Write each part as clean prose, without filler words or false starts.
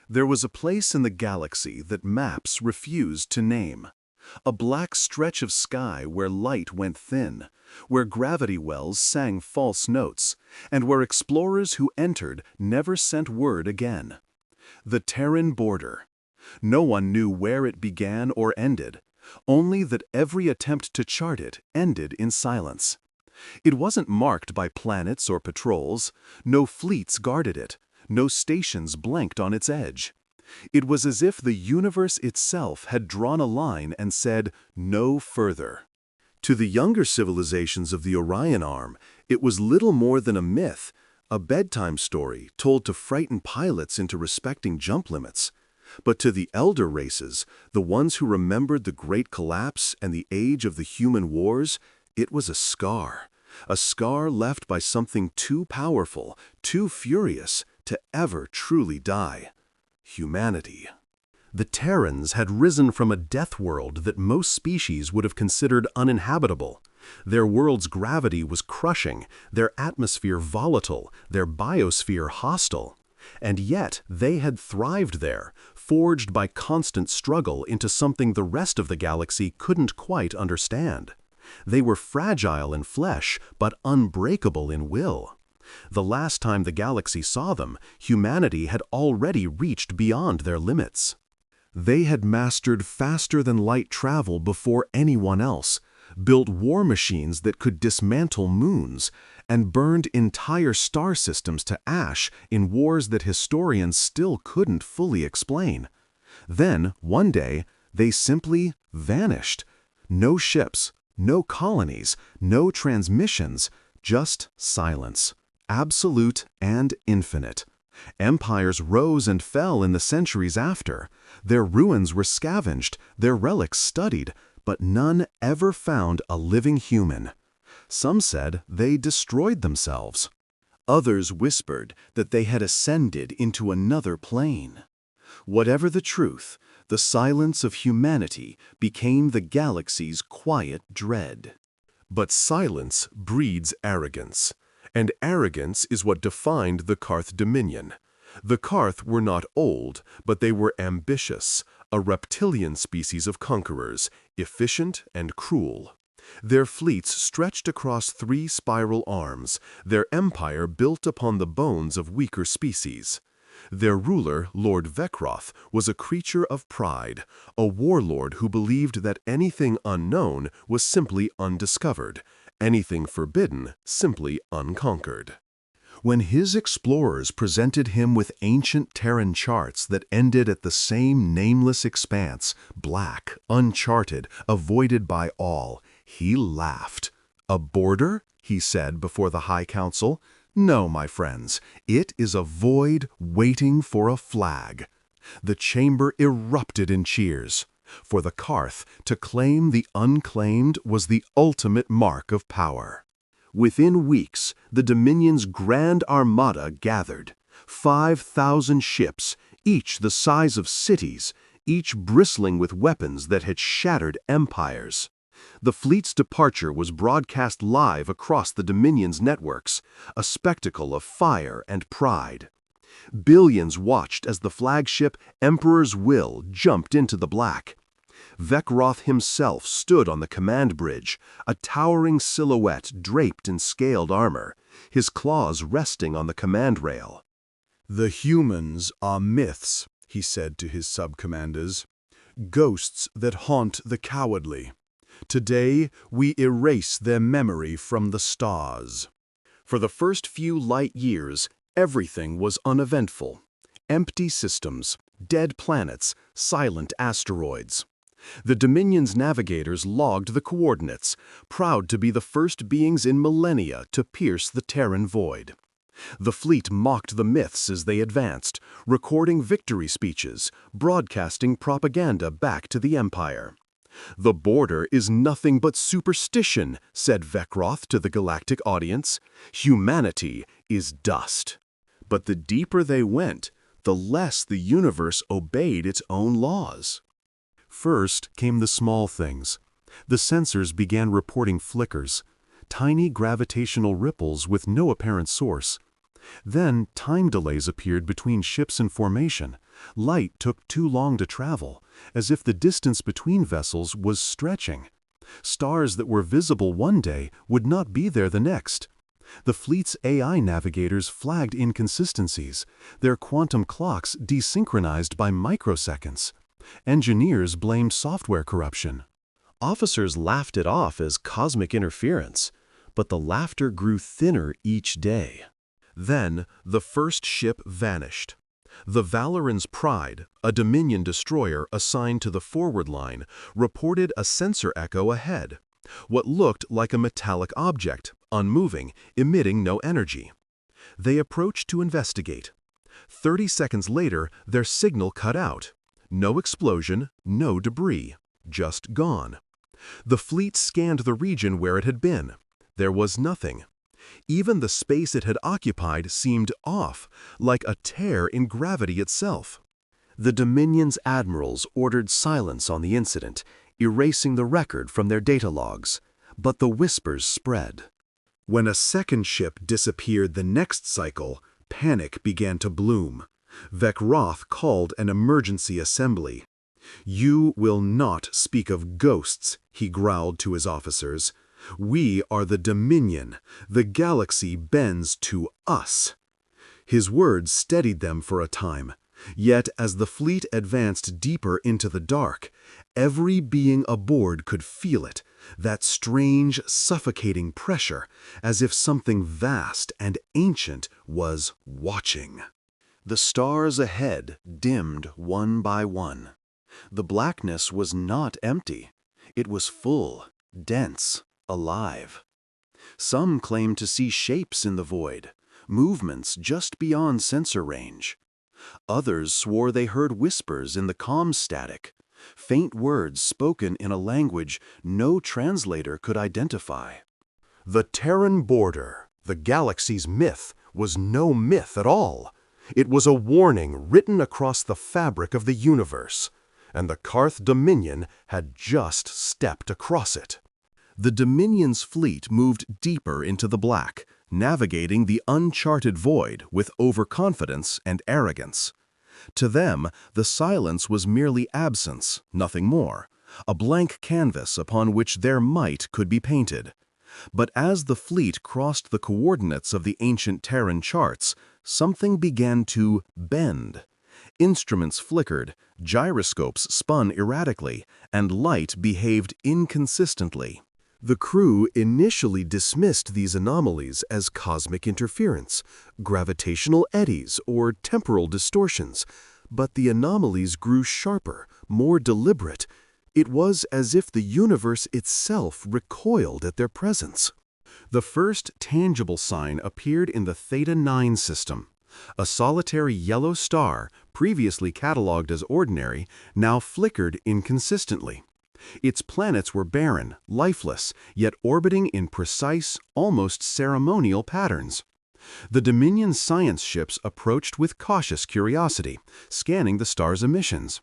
There was a place in the galaxy that maps refused to name. A black stretch of sky where light went thin, where gravity wells sang false notes, and where explorers who entered never sent word again. The Terran border. No one knew where it began or ended, only that every attempt to chart it ended in silence. It wasn't marked by planets or patrols, no fleets guarded it, no stations blanked on its edge. It was as if the universe itself had drawn a line and said, "No further." To the younger civilizations of the Orion Arm, it was little more than a myth, a bedtime story told to frighten pilots into respecting jump limits. But to the elder races, the ones who remembered the Great Collapse and the age of the human wars, it was a scar left by something too powerful, too furious, to ever truly die. Humanity. The Terrans had risen from a death world that most species would have considered uninhabitable. Their world's gravity was crushing, their atmosphere volatile, their biosphere hostile. And yet they had thrived there, forged by constant struggle into something the rest of the galaxy couldn't quite understand. They were fragile in flesh, but unbreakable in will. The last time the galaxy saw them, humanity had already reached beyond their limits. They had mastered faster-than-light travel before anyone else, built war machines that could dismantle moons, and burned entire star systems to ash in wars that historians still couldn't fully explain. Then, one day, they simply vanished. No ships, no colonies, no transmissions, just silence. Absolute and infinite. Empires rose and fell in the centuries after. Their ruins were scavenged, their relics studied, but none ever found a living human. Some said they destroyed themselves. Others whispered that they had ascended into another plane. Whatever the truth, the silence of humanity became the galaxy's quiet dread. But silence breeds arrogance. And arrogance is what defined the Karth Dominion. The Karth were not old, but they were ambitious, a reptilian species of conquerors, efficient and cruel. Their fleets stretched across 3 spiral arms, their empire built upon the bones of weaker species. Their ruler, Lord Vekroth, was a creature of pride, a warlord who believed that anything unknown was simply undiscovered, anything forbidden simply unconquered. When his explorers presented him with ancient Terran charts that ended at the same nameless expanse, black, uncharted, avoided by all, he laughed. "A border?" he said before the High Council. "No, my friends, it is a void waiting for a flag." The chamber erupted in cheers. For the Karth, to claim the unclaimed was the ultimate mark of power. Within weeks, the Dominion's Grand Armada gathered. 5,000 ships, each the size of cities, each bristling with weapons that had shattered empires. The fleet's departure was broadcast live across the Dominion's networks, a spectacle of fire and pride. Billions watched as the flagship Emperor's Will jumped into the black. Vekroth himself stood on the command bridge, a towering silhouette draped in scaled armor, his claws resting on the command rail. "The humans are myths," he said to his sub-commanders, "ghosts that haunt the cowardly. Today, we erase their memory from the stars." For the first few light years, everything was uneventful. Empty systems, dead planets, silent asteroids. The Dominion's navigators logged the coordinates, proud to be the first beings in millennia to pierce the Terran void. The fleet mocked the myths as they advanced, recording victory speeches, broadcasting propaganda back to the Empire. "The border is nothing but superstition," said Vekroth to the galactic audience. "Humanity is dust." But the deeper they went, the less the universe obeyed its own laws. First came the small things. The sensors began reporting flickers, tiny gravitational ripples with no apparent source. Then time delays appeared between ships in formation. Light took too long to travel, as if the distance between vessels was stretching. Stars that were visible one day would not be there the next. The fleet's AI navigators flagged inconsistencies, their quantum clocks desynchronized by microseconds. Engineers blamed software corruption. Officers laughed it off as cosmic interference, but the laughter grew thinner each day. Then, the first ship vanished. The Valoran's Pride, a Dominion destroyer assigned to the forward line, reported a sensor echo ahead. What looked like a metallic object, unmoving, emitting no energy. They approached to investigate. 30 seconds later, their signal cut out. No explosion, no debris, just gone. The fleet scanned the region where it had been. There was nothing. Even the space it had occupied seemed off, like a tear in gravity itself. The Dominion's admirals ordered silence on the incident, erasing the record from their data logs, but the whispers spread. When a second ship disappeared the next cycle, panic began to bloom. Vekroth called an emergency assembly. "You will not speak of ghosts," he growled to his officers. "We are the Dominion. The galaxy bends to us." His words steadied them for a time. Yet as the fleet advanced deeper into the dark, every being aboard could feel it, that strange, suffocating pressure, as if something vast and ancient was watching. The stars ahead dimmed one by one. The blackness was not empty. It was full, dense, alive. Some claimed to see shapes in the void, movements just beyond sensor range. Others swore they heard whispers in the comm static, faint words spoken in a language no translator could identify. The Terran border, the galaxy's myth, was no myth at all. It was a warning written across the fabric of the universe, and the Karth Dominion had just stepped across it. The Dominion's fleet moved deeper into the black, navigating the uncharted void with overconfidence and arrogance. To them, the silence was merely absence, nothing more, a blank canvas upon which their might could be painted. But as the fleet crossed the coordinates of the ancient Terran charts, something began to bend. Instruments flickered, gyroscopes spun erratically, and light behaved inconsistently. The crew initially dismissed these anomalies as cosmic interference, gravitational eddies, or temporal distortions, but the anomalies grew sharper, more deliberate. It was as if the universe itself recoiled at their presence. The first tangible sign appeared in the Theta 9 system. A solitary yellow star, previously catalogued as ordinary, now flickered inconsistently. Its planets were barren, lifeless, yet orbiting in precise, almost ceremonial patterns. The Dominion science ships approached with cautious curiosity, scanning the star's emissions.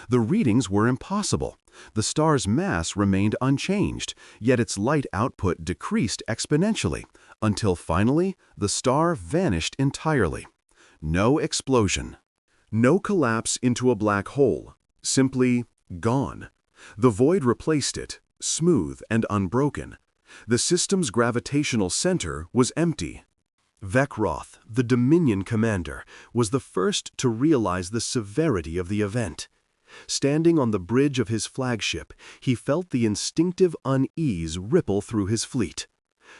The readings were impossible. The star's mass remained unchanged, yet its light output decreased exponentially, until finally the star vanished entirely. No explosion. No collapse into a black hole. Simply gone. The void replaced it, smooth and unbroken. The system's gravitational center was empty. Vekroth, the Dominion commander, was the first to realize the severity of the event. Standing on the bridge of his flagship, he felt the instinctive unease ripple through his fleet.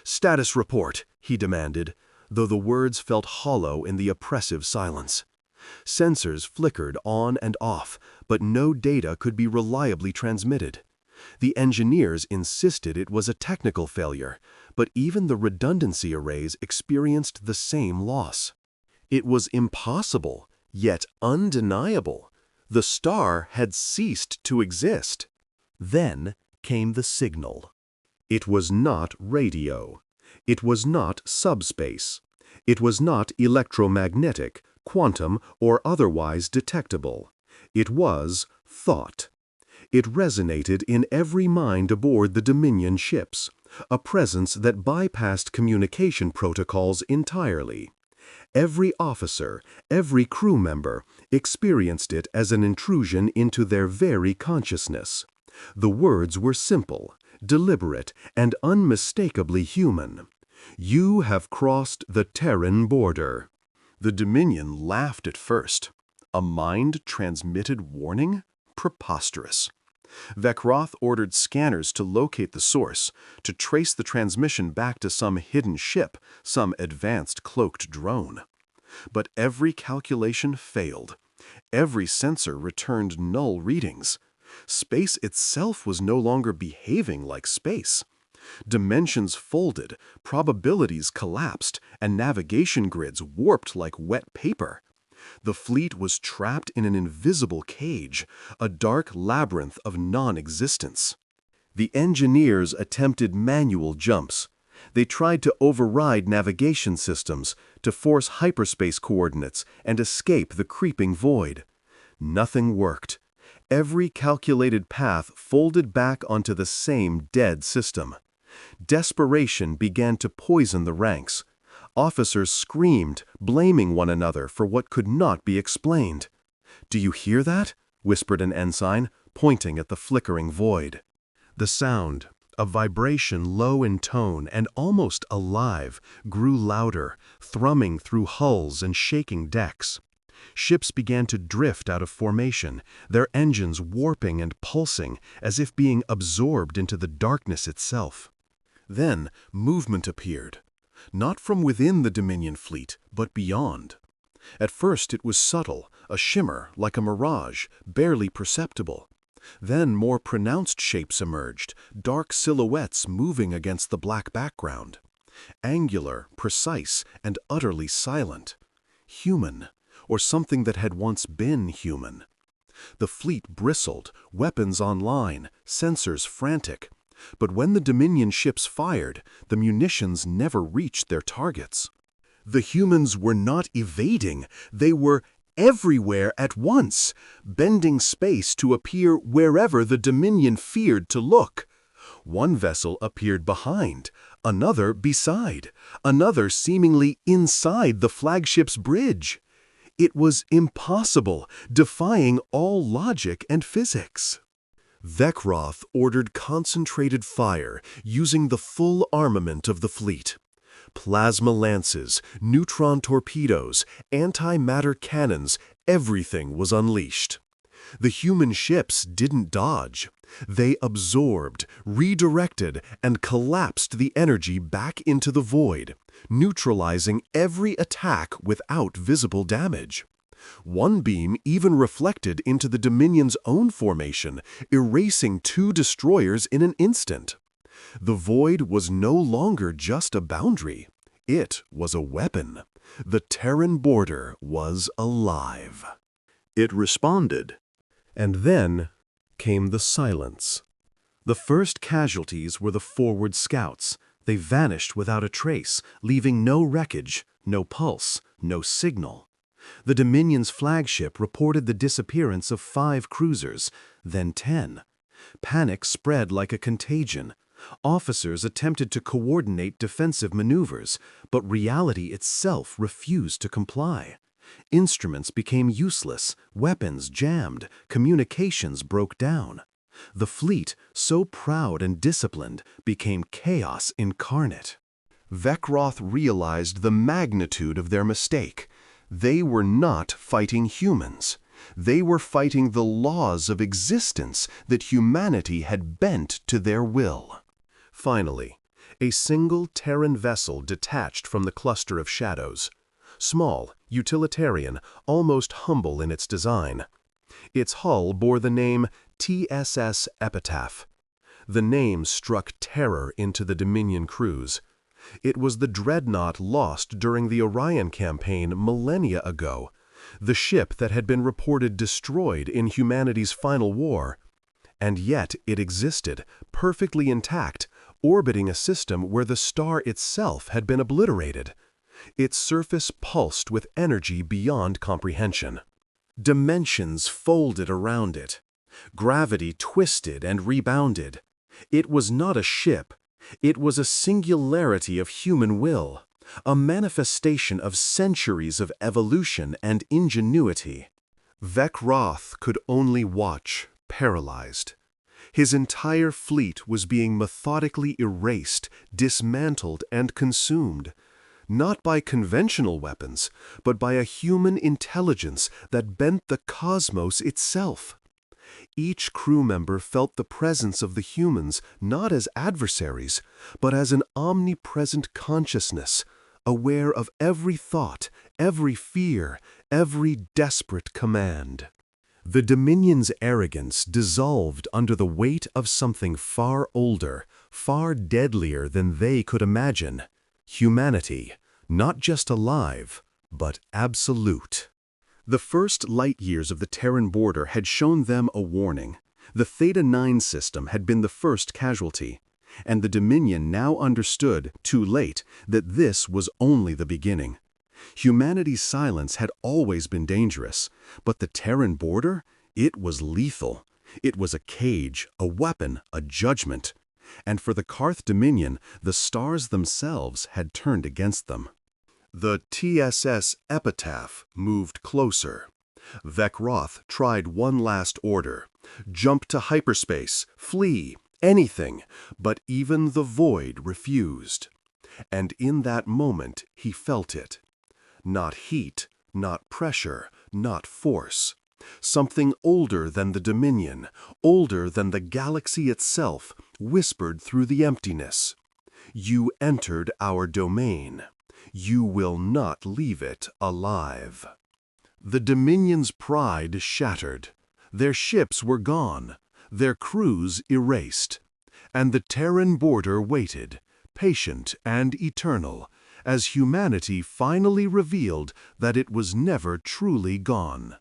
"Status report," he demanded, though the words felt hollow in the oppressive silence. Sensors flickered on and off, but no data could be reliably transmitted. The engineers insisted it was a technical failure, but even the redundancy arrays experienced the same loss. It was impossible, yet undeniable. The star had ceased to exist. Then came the signal. It was not radio. It was not subspace. It was not electromagnetic, quantum, or otherwise detectable. It was thought. It resonated in every mind aboard the Dominion ships, a presence that bypassed communication protocols entirely. Every officer, every crew member experienced it as an intrusion into their very consciousness. The words were simple, deliberate, and unmistakably human. "You have crossed the Terran border." The Dominion laughed at first. A mind-transmitted warning? Preposterous. Vekroth ordered scanners to locate the source, to trace the transmission back to some hidden ship, some advanced cloaked drone. But every calculation failed. Every sensor returned null readings. Space itself was no longer behaving like space. Dimensions folded, probabilities collapsed, and navigation grids warped like wet paper. The fleet was trapped in an invisible cage, a dark labyrinth of non-existence. The engineers attempted manual jumps. They tried to override navigation systems, to force hyperspace coordinates and escape the creeping void. Nothing worked. Every calculated path folded back onto the same dead system. Desperation began to poison the ranks. Officers screamed, blaming one another for what could not be explained. "Do you hear that?" whispered an ensign, pointing at the flickering void. The sound, a vibration low in tone and almost alive, grew louder, thrumming through hulls and shaking decks. Ships began to drift out of formation, their engines warping and pulsing as if being absorbed into the darkness itself. Then movement appeared. Not from within the Dominion fleet, but beyond. At first it was subtle, a shimmer, like a mirage, barely perceptible. Then more pronounced shapes emerged, dark silhouettes moving against the black background. Angular, precise, and utterly silent. Human, or something that had once been human. The fleet bristled, weapons online, sensors frantic. But when the Dominion ships fired, the munitions never reached their targets. The humans were not evading, they were everywhere at once, bending space to appear wherever the Dominion feared to look. One vessel appeared behind, another beside, another seemingly inside the flagship's bridge. It was impossible, defying all logic and physics. Vekroth ordered concentrated fire, using the full armament of the fleet. Plasma lances, neutron torpedoes, antimatter cannons, everything was unleashed. The human ships didn't dodge. They absorbed, redirected, and collapsed the energy back into the void, neutralizing every attack without visible damage. One beam even reflected into the Dominion's own formation, erasing 2 destroyers in an instant. The void was no longer just a boundary. It was a weapon. The Terran border was alive. It responded. And then came the silence. The first casualties were the forward scouts. They vanished without a trace, leaving no wreckage, no pulse, no signal. The Dominion's flagship reported the disappearance of 5 cruisers, then 10. Panic spread like a contagion. Officers attempted to coordinate defensive maneuvers, but reality itself refused to comply. Instruments became useless, weapons jammed, communications broke down. The fleet, so proud and disciplined, became chaos incarnate. Vekroth realized the magnitude of their mistake. They were not fighting humans. They were fighting the laws of existence that humanity had bent to their will. Finally, a single Terran vessel detached from the cluster of shadows. Small, utilitarian, almost humble in its design. Its hull bore the name TSS Epitaph. The name struck terror into the Dominion crews. It was the dreadnought lost during the Orion campaign millennia ago, the ship that had been reported destroyed in humanity's final war. And yet it existed, perfectly intact, orbiting a system where the star itself had been obliterated. Its surface pulsed with energy beyond comprehension. Dimensions folded around it. Gravity twisted and rebounded. It was not a ship. It was a singularity of human will. a manifestation of centuries of evolution and ingenuity. Vekroth could only watch, paralyzed. His entire fleet was being methodically erased, dismantled, and consumed, not by conventional weapons, but by a human intelligence that bent the cosmos itself. Each crew member felt the presence of the humans not as adversaries, but as an omnipresent consciousness, aware of every thought, every fear, every desperate command. The Dominion's arrogance dissolved under the weight of something far older, far deadlier than they could imagine. Humanity, not just alive, but absolute. The first light years of the Terran border had shown them a warning. The Theta 9 system had been the first casualty, and the Dominion now understood, too late, that this was only the beginning. Humanity's silence had always been dangerous, but the Terran border, it was lethal. It was a cage, a weapon, a judgment. And for the Karth Dominion, the stars themselves had turned against them. The TSS Epitaph moved closer. Vekroth tried one last order. Jump to hyperspace, flee, anything, but even the void refused. And in that moment he felt it. Not heat, not pressure, not force. Something older than the Dominion, older than the galaxy itself, whispered through the emptiness. You entered our domain. You will not leave it alive. The Dominion's pride shattered. Their ships were gone, their crews erased. And the Terran border waited, patient and eternal, as humanity finally revealed that it was never truly gone.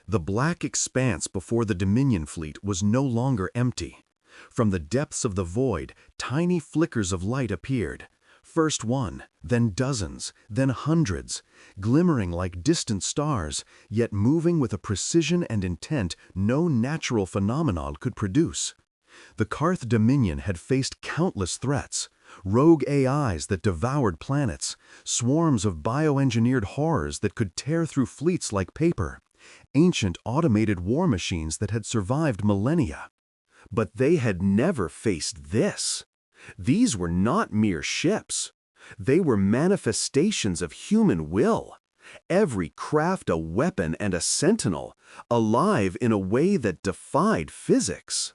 The black expanse before the Dominion fleet was no longer empty. From the depths of the void, tiny flickers of light appeared. First one, then dozens, then hundreds, glimmering like distant stars, yet moving with a precision and intent no natural phenomenon could produce. The Karth Dominion had faced countless threats. Rogue AIs that devoured planets, swarms of bioengineered horrors that could tear through fleets like paper, ancient automated war machines that had survived millennia. But they had never faced this. These were not mere ships. They were manifestations of human will. Every craft a weapon and a sentinel, alive in a way that defied physics.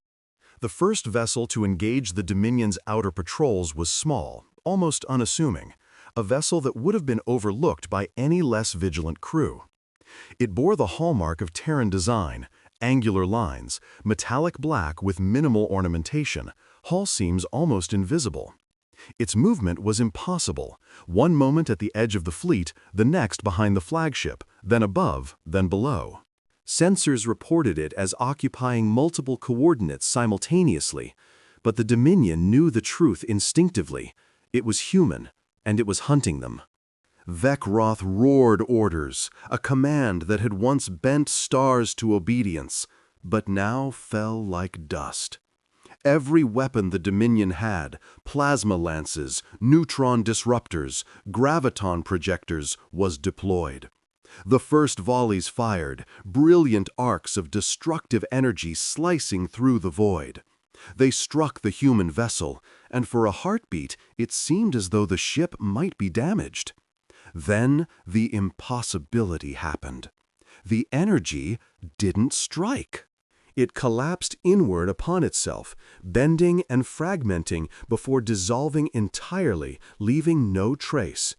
The first vessel to engage the Dominion's outer patrols was small, almost unassuming, a vessel that would have been overlooked by any less vigilant crew. It bore the hallmark of Terran design, angular lines, metallic black with minimal ornamentation, hull seams almost invisible. Its movement was impossible, one moment at the edge of the fleet, the next behind the flagship, then above, then below. Sensors reported it as occupying multiple coordinates simultaneously, but the Dominion knew the truth instinctively. It was human, and it was hunting them. Vekroth roared orders, a command that had once bent stars to obedience, but now fell like dust. Every weapon the Dominion had, plasma lances, neutron disruptors, graviton projectors, was deployed. The first volleys fired, brilliant arcs of destructive energy slicing through the void. They struck the human vessel, and for a heartbeat it seemed as though the ship might be damaged. Then the impossibility happened. The energy didn't strike. It collapsed inward upon itself, bending and fragmenting before dissolving entirely, leaving no trace.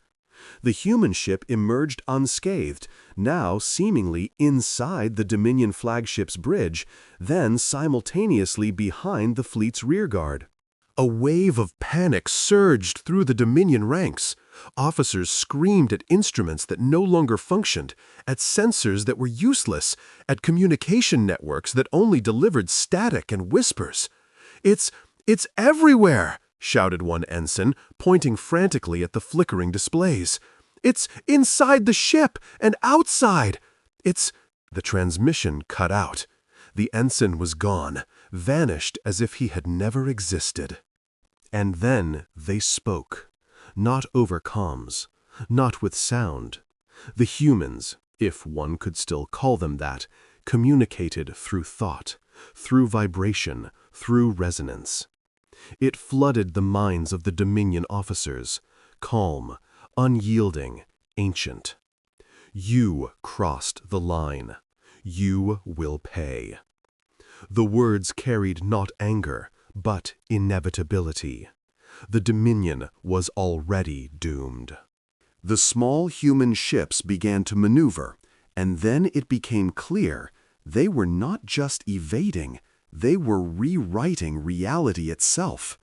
The human ship emerged unscathed, now seemingly inside the Dominion flagship's bridge, then simultaneously behind the fleet's rearguard. A wave of panic surged through the Dominion ranks. Officers screamed at instruments that no longer functioned, at sensors that were useless, at communication networks that only delivered static and whispers. It's everywhere!" shouted one ensign, pointing frantically at the flickering displays. "It's inside the ship and outside! The transmission cut out. The ensign was gone, vanished as if he had never existed. And then they spoke, not over comms, not with sound. The humans, if one could still call them that, communicated through thought, through vibration, through resonance. It flooded the minds of the Dominion officers, calm, unyielding, ancient. You crossed the line. You will pay. The words carried not anger, but inevitability. The Dominion was already doomed. The small human ships began to maneuver, and then it became clear they were not just evading, they were rewriting reality itself.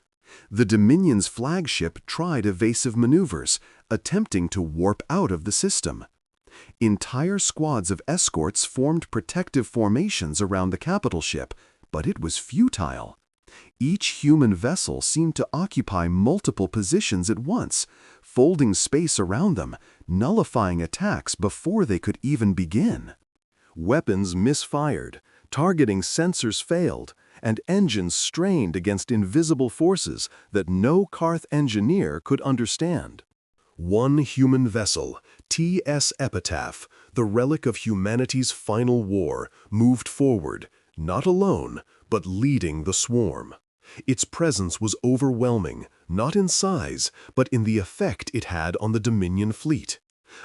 The Dominion's flagship tried evasive maneuvers, attempting to warp out of the system. Entire squads of escorts formed protective formations around the capital ship, but it was futile. Each human vessel seemed to occupy multiple positions at once, folding space around them, nullifying attacks before they could even begin. Weapons misfired, targeting sensors failed, and engines strained against invisible forces that no Karth engineer could understand. One human vessel, T.S. Epitaph, the relic of humanity's final war, moved forward, not alone, but leading the swarm. Its presence was overwhelming, not in size, but in the effect it had on the Dominion fleet.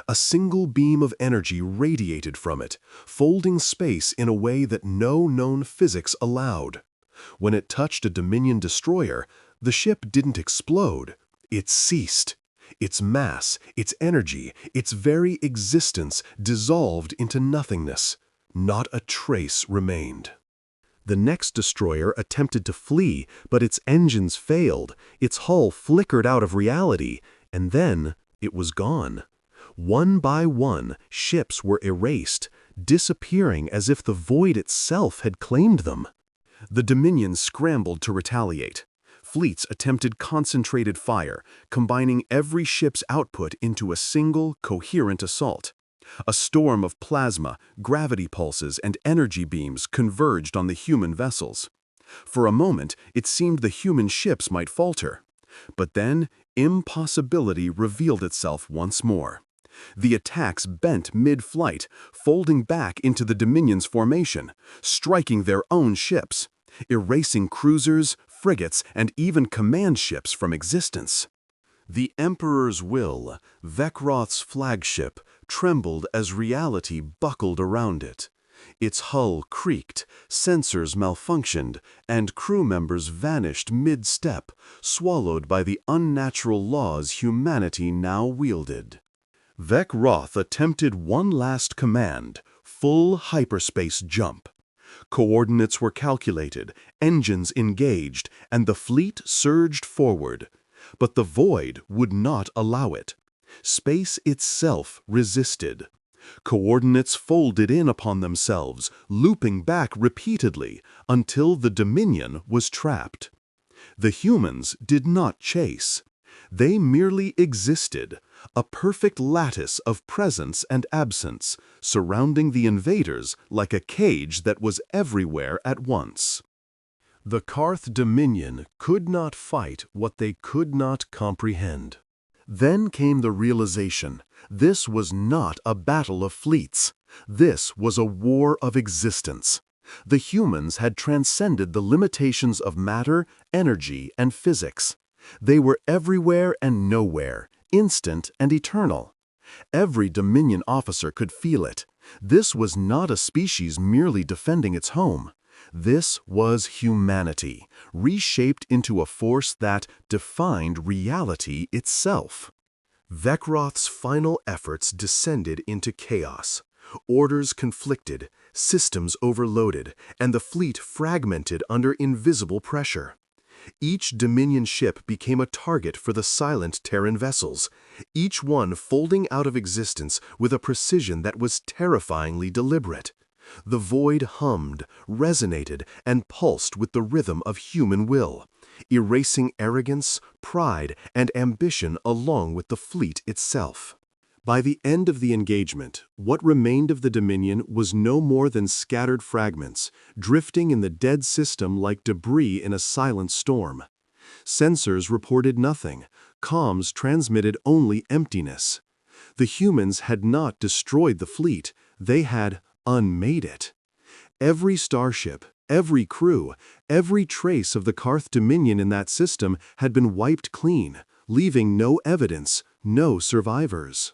A single beam of energy radiated from it, folding space in a way that no known physics allowed. When it touched a Dominion destroyer, the ship didn't explode, it ceased. Its mass, its energy, its very existence dissolved into nothingness. Not a trace remained. The next destroyer attempted to flee, but its engines failed, its hull flickered out of reality, and then it was gone. One by one, ships were erased, disappearing as if the void itself had claimed them. The Dominion scrambled to retaliate. Fleets attempted concentrated fire, combining every ship's output into a single, coherent assault. A storm of plasma, gravity pulses, and energy beams converged on the human vessels. For a moment, it seemed the human ships might falter. But then, impossibility revealed itself once more. The attacks bent mid-flight, folding back into the Dominion's formation, striking their own ships, erasing cruisers, frigates, and even command ships from existence. The Emperor's will, Vekroth's flagship, trembled as reality buckled around it. Its hull creaked, sensors malfunctioned, and crew members vanished mid-step, swallowed by the unnatural laws humanity now wielded. Vekroth attempted one last command, full hyperspace jump. Coordinates were calculated, engines engaged, and the fleet surged forward. But the void would not allow it. Space itself resisted. Coordinates folded in upon themselves, looping back repeatedly until the Dominion was trapped. The humans did not chase. They merely existed, a perfect lattice of presence and absence, surrounding the invaders like a cage that was everywhere at once. The Karth Dominion could not fight what they could not comprehend. Then came the realization, this was not a battle of fleets. This was a war of existence. The humans had transcended the limitations of matter, energy, and physics. They were everywhere and nowhere, instant and eternal. Every Dominion officer could feel it. This was not a species merely defending its home. This was humanity, reshaped into a force that defined reality itself. Vekroth's final efforts descended into chaos. Orders conflicted, systems overloaded, and the fleet fragmented under invisible pressure. Each Dominion ship became a target for the silent Terran vessels, each one folding out of existence with a precision that was terrifyingly deliberate. The void hummed, resonated, and pulsed with the rhythm of human will, erasing arrogance, pride, and ambition along with the fleet itself. By the end of the engagement, what remained of the Dominion was no more than scattered fragments, drifting in the dead system like debris in a silent storm. Sensors reported nothing, comms transmitted only emptiness. The humans had not destroyed the fleet, they had unmade it. Every starship, every crew, every trace of the Karth Dominion in that system had been wiped clean, leaving no evidence, no survivors.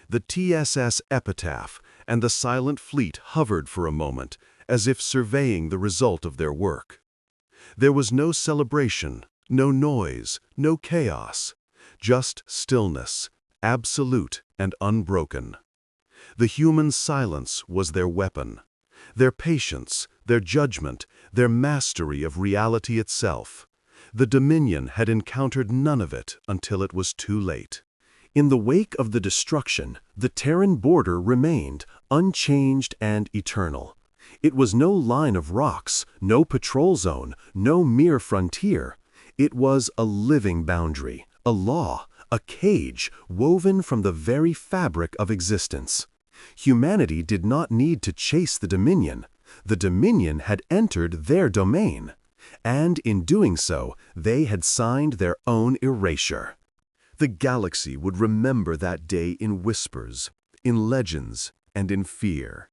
The TSS Epitaph and the silent fleet hovered for a moment, as if surveying the result of their work. There was no celebration, no noise, no chaos, just stillness, absolute and unbroken. The human silence was their weapon, their patience, their judgment, their mastery of reality itself. The Dominion had encountered none of it until it was too late. In the wake of the destruction, the Terran border remained unchanged and eternal. It was no line of rocks, no patrol zone, no mere frontier. It was a living boundary, a law, a cage woven from the very fabric of existence. Humanity did not need to chase the Dominion. The Dominion had entered their domain, and in doing so, they had signed their own erasure. The galaxy would remember that day in whispers, in legends, and in fear.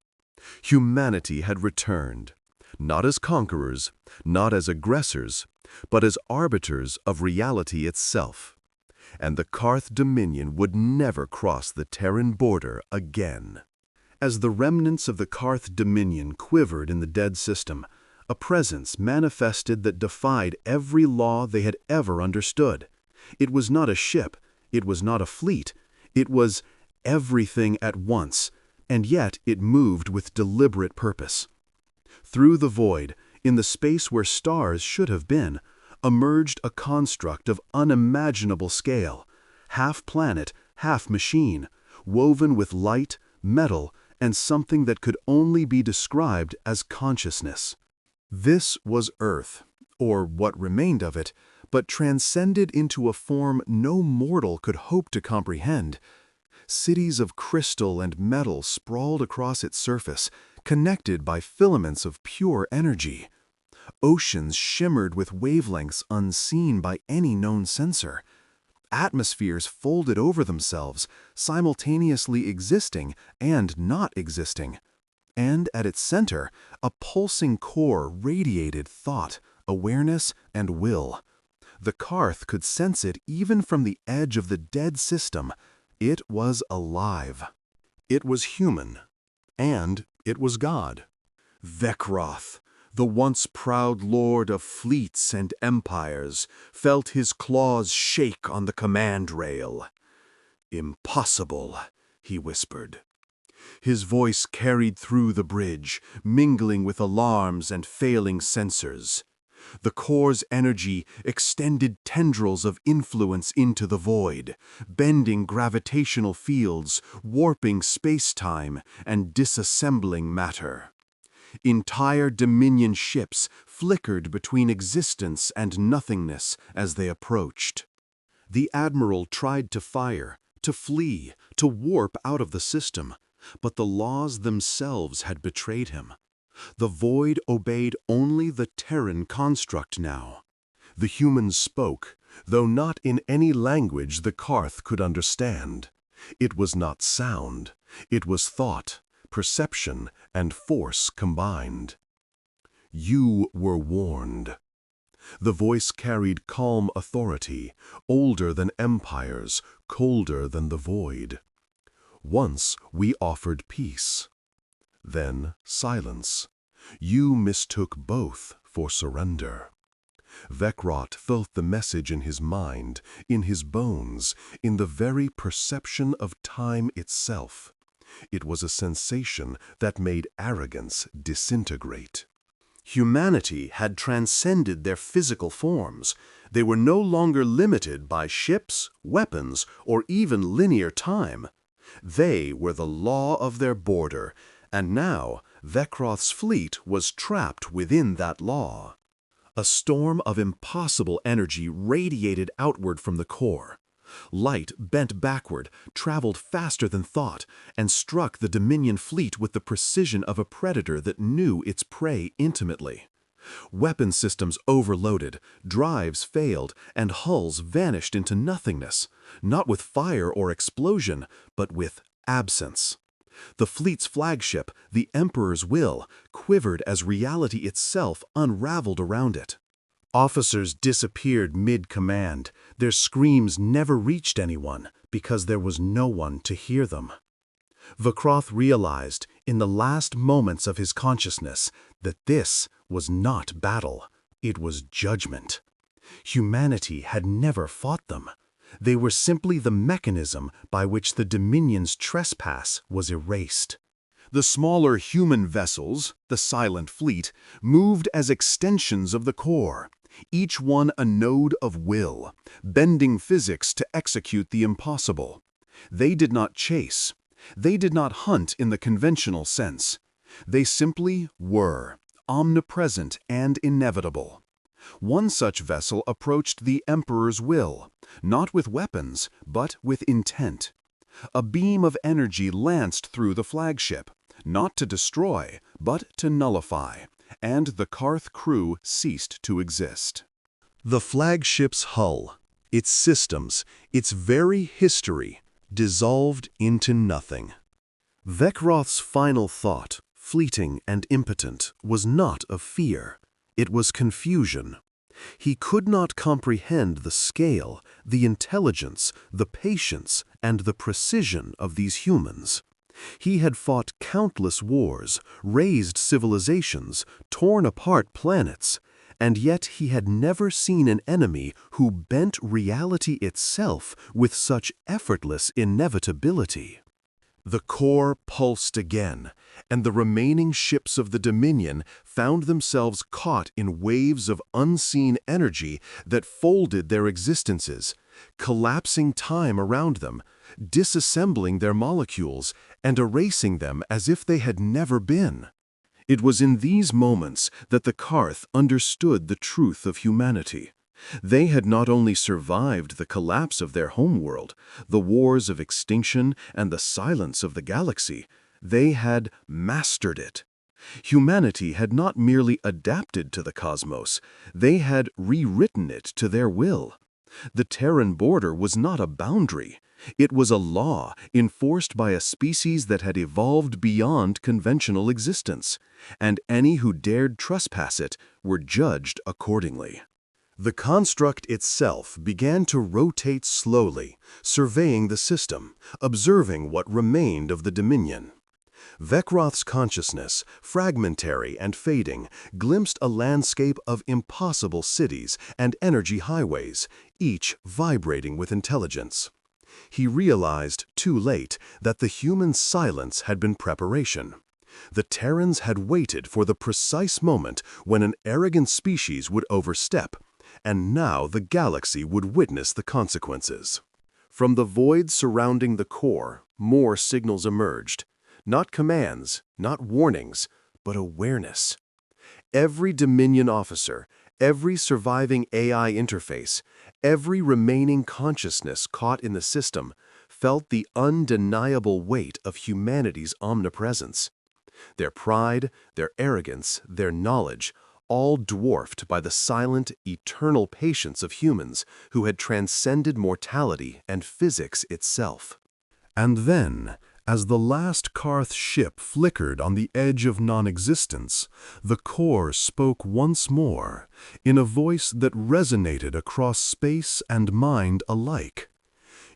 Humanity had returned, not as conquerors, not as aggressors, but as arbiters of reality itself. And the Karth Dominion would never cross the Terran border again. As the remnants of the Karth Dominion quivered in the dead system, a presence manifested that defied every law they had ever understood. It was not a ship, it was not a fleet, it was everything at once, and yet it moved with deliberate purpose. Through the void, in the space where stars should have been, emerged a construct of unimaginable scale, half planet, half machine, woven with light, metal, and something that could only be described as consciousness. This was Earth, or what remained of it, but transcended into a form no mortal could hope to comprehend. Cities of crystal and metal sprawled across its surface, connected by filaments of pure energy. Oceans shimmered with wavelengths unseen by any known sensor. Atmospheres folded over themselves, simultaneously existing and not existing. And at its center, a pulsing core radiated thought, awareness, and will. The Karth could sense it even from the edge of the dead system. It was alive. It was human. And it was God. Vekroth, the once proud lord of fleets and empires, felt his claws shake on the command rail. "Impossible," he whispered. His voice carried through the bridge, mingling with alarms and failing sensors. The core's energy extended tendrils of influence into the void, bending gravitational fields, warping space-time, and disassembling matter. Entire Dominion ships flickered between existence and nothingness as they approached. The Admiral tried to fire, to flee, to warp out of the system, but the laws themselves had betrayed him. The void obeyed only the Terran construct now. The humans spoke, though not in any language the Karth could understand. It was not sound, it was thought, perception, and force combined. "You were warned." The voice carried calm authority, older than empires, colder than the void. "Once we offered peace. Then silence. You mistook both for surrender." Vekroth felt the message in his mind, in his bones, in the very perception of time itself. It was a sensation that made arrogance disintegrate. Humanity had transcended their physical forms. They were no longer limited by ships, weapons, or even linear time. They were the law of their border, and now Vekroth's fleet was trapped within that law. A storm of impossible energy radiated outward from the core. Light bent backward, traveled faster than thought, and struck the Dominion fleet with the precision of a predator that knew its prey intimately. Weapon systems overloaded, drives failed, and hulls vanished into nothingness, not with fire or explosion, but with absence. The fleet's flagship, the Emperor's Will, quivered as reality itself unraveled around it. Officers disappeared mid-command. Their screams never reached anyone because there was no one to hear them. Vakroth realized, in the last moments of his consciousness, that this was not battle, it was judgment. Humanity had never fought them. They were simply the mechanism by which the Dominion's trespass was erased. The smaller human vessels, the Silent Fleet, moved as extensions of the core, each one a node of will, bending physics to execute the impossible. They did not chase. They did not hunt in the conventional sense. They simply were, omnipresent and inevitable. One such vessel approached the Emperor's Will, not with weapons, but with intent. A beam of energy lanced through the flagship, not to destroy, but to nullify, and the Karth crew ceased to exist. The flagship's hull, its systems, its very history, dissolved into nothing. Vakroth's final thought, fleeting and impotent, was not of fear. It was confusion. He could not comprehend the scale, the intelligence, the patience, and the precision of these humans. He had fought countless wars, razed civilizations, torn apart planets, and yet he had never seen an enemy who bent reality itself with such effortless inevitability. The core pulsed again, and the remaining ships of the Dominion found themselves caught in waves of unseen energy that folded their existences, collapsing time around them, disassembling their molecules, and erasing them as if they had never been. It was in these moments that the Karth understood the truth of humanity. They had not only survived the collapse of their homeworld, the wars of extinction, and the silence of the galaxy, they had mastered it. Humanity had not merely adapted to the cosmos, they had rewritten it to their will. The Terran border was not a boundary. It was a law enforced by a species that had evolved beyond conventional existence, and any who dared trespass it were judged accordingly. The construct itself began to rotate slowly, surveying the system, observing what remained of the Dominion. Vakroth's consciousness, fragmentary and fading, glimpsed a landscape of impossible cities and energy highways, each vibrating with intelligence. He realized, too late, that the human silence had been preparation. The Terrans had waited for the precise moment when an arrogant species would overstep, and now the galaxy would witness the consequences. From the void surrounding the core, more signals emerged. Not commands, not warnings, but awareness. Every Dominion officer, every surviving AI interface, every remaining consciousness caught in the system felt the undeniable weight of humanity's omnipresence. Their pride, their arrogance, their knowledge, all dwarfed by the silent, eternal patience of humans who had transcended mortality and physics itself. And then, as the last Karth ship flickered on the edge of non-existence, the core spoke once more, in a voice that resonated across space and mind alike.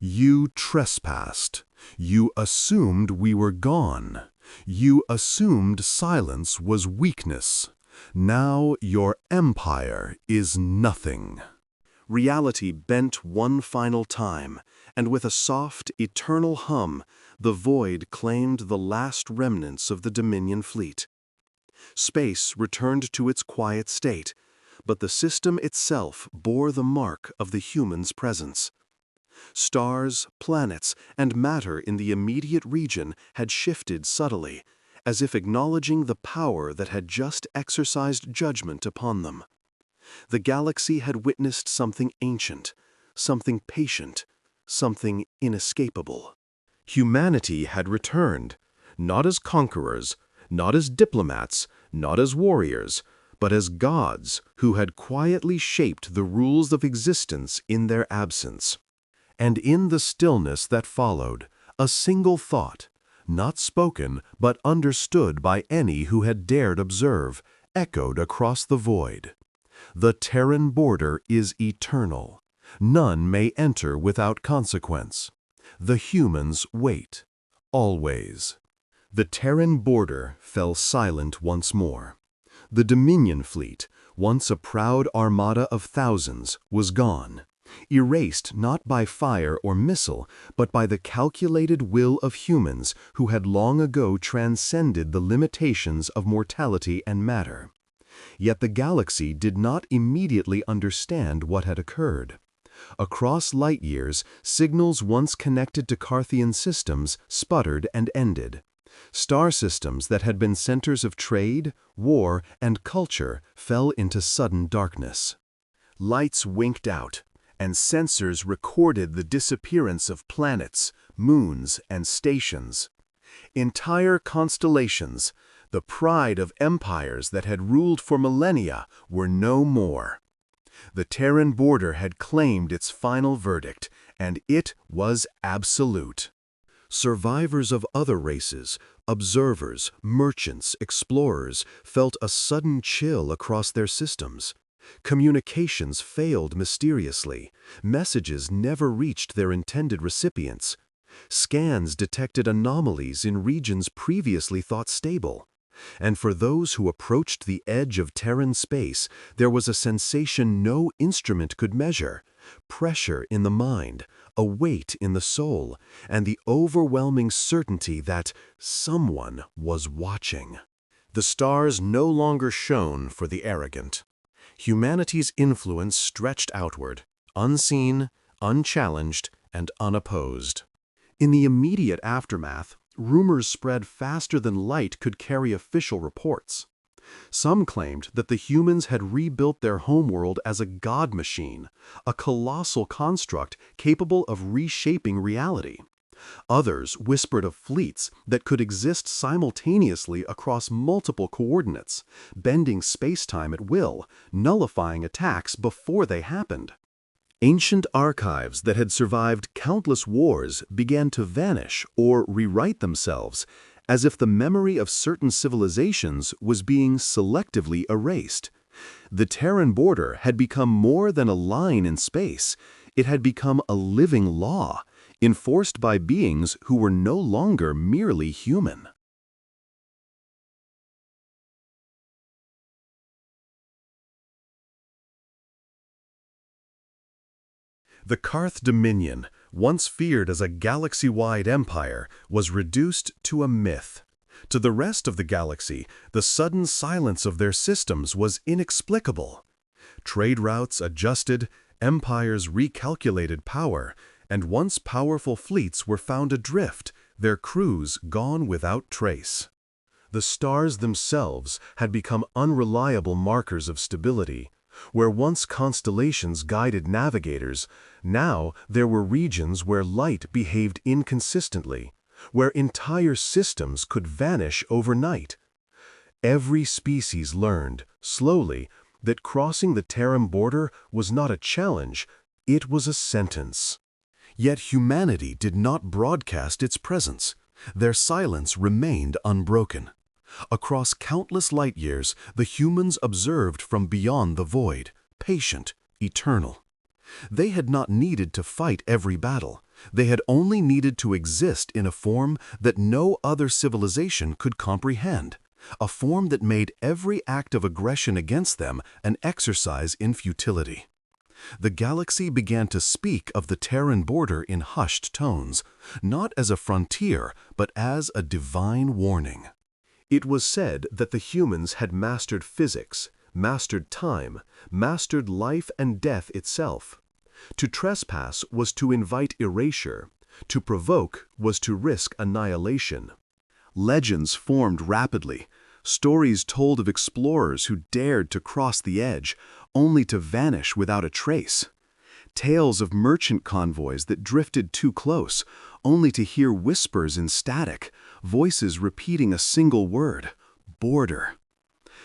You trespassed. You assumed we were gone. You assumed silence was weakness. Now your empire is nothing. Reality bent one final time, and with a soft, eternal hum, the void claimed the last remnants of the Dominion fleet. Space returned to its quiet state, but the system itself bore the mark of the human's presence. Stars, planets, and matter in the immediate region had shifted subtly, as if acknowledging the power that had just exercised judgment upon them. The galaxy had witnessed something ancient, something patient, something inescapable. Humanity had returned, not as conquerors, not as diplomats, not as warriors, but as gods who had quietly shaped the rules of existence in their absence. And in the stillness that followed, a single thought, not spoken but understood by any who had dared observe, echoed across the void. The Terran border is eternal. None may enter without consequence. The humans wait, always. The Terran border fell silent once more. The Dominion fleet, once a proud armada of thousands, was gone, erased not by fire or missile, but by the calculated will of humans who had long ago transcended the limitations of mortality and matter. Yet the galaxy did not immediately understand what had occurred. Across light years, signals once connected to Carthian systems sputtered and ended. Star systems that had been centers of trade, war, and culture fell into sudden darkness. Lights winked out, and sensors recorded the disappearance of planets, moons, and stations. Entire constellations, the pride of empires that had ruled for millennia, were no more. The Terran border had claimed its final verdict, and it was absolute. Survivors of other races, observers, merchants, explorers, felt a sudden chill across their systems. Communications failed mysteriously. Messages never reached their intended recipients. Scans detected anomalies in regions previously thought stable. And for those who approached the edge of Terran space, there was a sensation no instrument could measure: pressure in the mind, a weight in the soul, and the overwhelming certainty that someone was watching. The stars no longer shone for the arrogant. Humanity's influence stretched outward, unseen, unchallenged, and unopposed. In the immediate aftermath, rumors spread faster than light could carry official reports. Some claimed that the humans had rebuilt their homeworld as a god machine, a colossal construct capable of reshaping reality. Others whispered of fleets that could exist simultaneously across multiple coordinates, bending space-time at will, nullifying attacks before they happened. Ancient archives that had survived countless wars began to vanish or rewrite themselves, as if the memory of certain civilizations was being selectively erased. The Terran border had become more than a line in space. It had become a living law, enforced by beings who were no longer merely human. The Carth Dominion, once feared as a galaxy-wide empire, was reduced to a myth. To the rest of the galaxy, the sudden silence of their systems was inexplicable. Trade routes adjusted, empires recalculated power, and once powerful fleets were found adrift, their crews gone without trace. The stars themselves had become unreliable markers of stability. Where once constellations guided navigators, now there were regions where light behaved inconsistently, where entire systems could vanish overnight. Every species learned, slowly, that crossing the Terran border was not a challenge, it was a sentence. Yet humanity did not broadcast its presence. Their silence remained unbroken. Across countless light years, the humans observed from beyond the void, patient, eternal. They had not needed to fight every battle. They had only needed to exist in a form that no other civilization could comprehend, a form that made every act of aggression against them an exercise in futility. The galaxy began to speak of the Terran border in hushed tones, not as a frontier, but as a divine warning. It was said that the humans had mastered physics, mastered time, mastered life and death itself. To trespass was to invite erasure. To provoke was to risk annihilation. Legends formed rapidly, stories told of explorers who dared to cross the edge, only to vanish without a trace. Tales of merchant convoys that drifted too close, only to hear whispers in static, voices repeating a single word: border.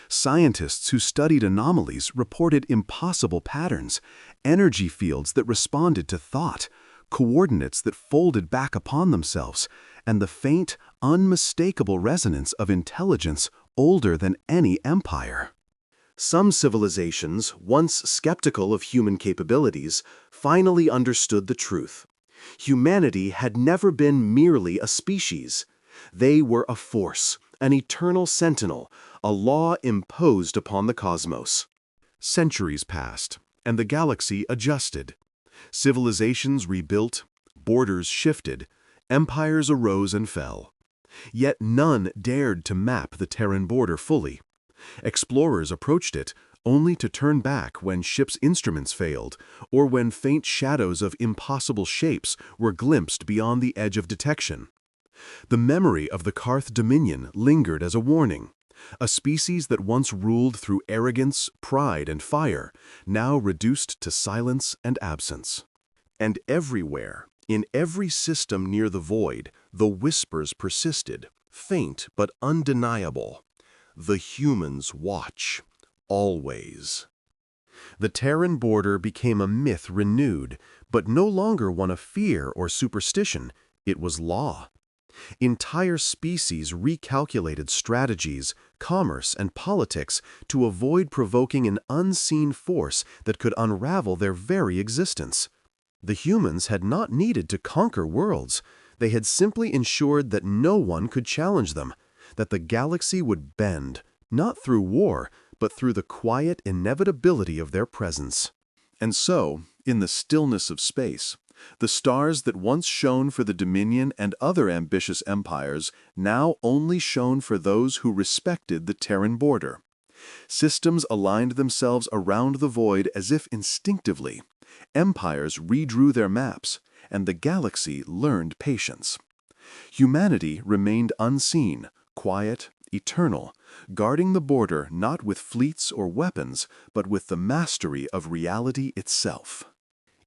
Scientists who studied anomalies reported impossible patterns, energy fields that responded to thought, coordinates that folded back upon themselves, and the faint, unmistakable resonance of intelligence older than any empire. Some civilizations, once skeptical of human capabilities, finally understood the truth. Humanity had never been merely a species. They were a force, an eternal sentinel, a law imposed upon the cosmos. Centuries passed, and the galaxy adjusted. Civilizations rebuilt, borders shifted, empires arose and fell. Yet none dared to map the Terran border fully. Explorers approached it, only to turn back when ships' instruments failed, or when faint shadows of impossible shapes were glimpsed beyond the edge of detection. The memory of the Karth dominion lingered as a warning. A species that once ruled through arrogance, pride, and fire, now reduced to silence and absence. And everywhere, in every system near the void, the whispers persisted, faint but undeniable. The humans watch, always. The Terran border became a myth renewed, but no longer one of fear or superstition. It was law. Entire species recalculated strategies, commerce, and politics to avoid provoking an unseen force that could unravel their very existence. The humans had not needed to conquer worlds. They had simply ensured that no one could challenge them, that the galaxy would bend, not through war, but through the quiet inevitability of their presence. And so, in the stillness of space, the stars that once shone for the Dominion and other ambitious empires now only shone for those who respected the Terran border. Systems aligned themselves around the void as if instinctively. Empires redrew their maps, and the galaxy learned patience. Humanity remained unseen, quiet, eternal, guarding the border not with fleets or weapons, but with the mastery of reality itself.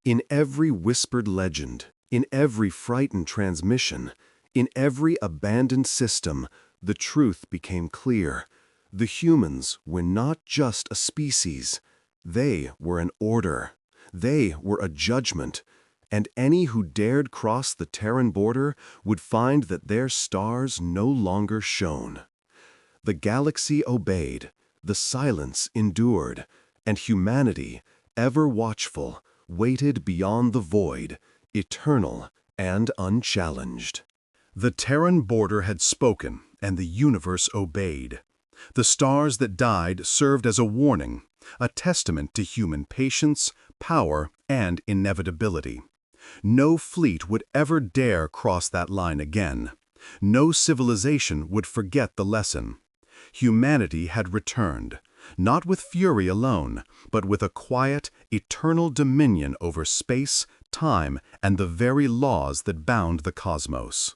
In every whispered legend, in every frightened transmission, in every abandoned system, the truth became clear. The humans were not just a species. They were an order. They were a judgment. And any who dared cross the Terran border would find that their stars no longer shone. The galaxy obeyed, the silence endured, and humanity, ever watchful, waited beyond the void, eternal and unchallenged. The Terran border had spoken, and the universe obeyed. The stars that died served as a warning, a testament to human patience, power, and inevitability. No fleet would ever dare cross that line again. No civilization would forget the lesson. Humanity had returned, not with fury alone, but with a quiet, eternal dominion over space, time, and the very laws that bound the cosmos.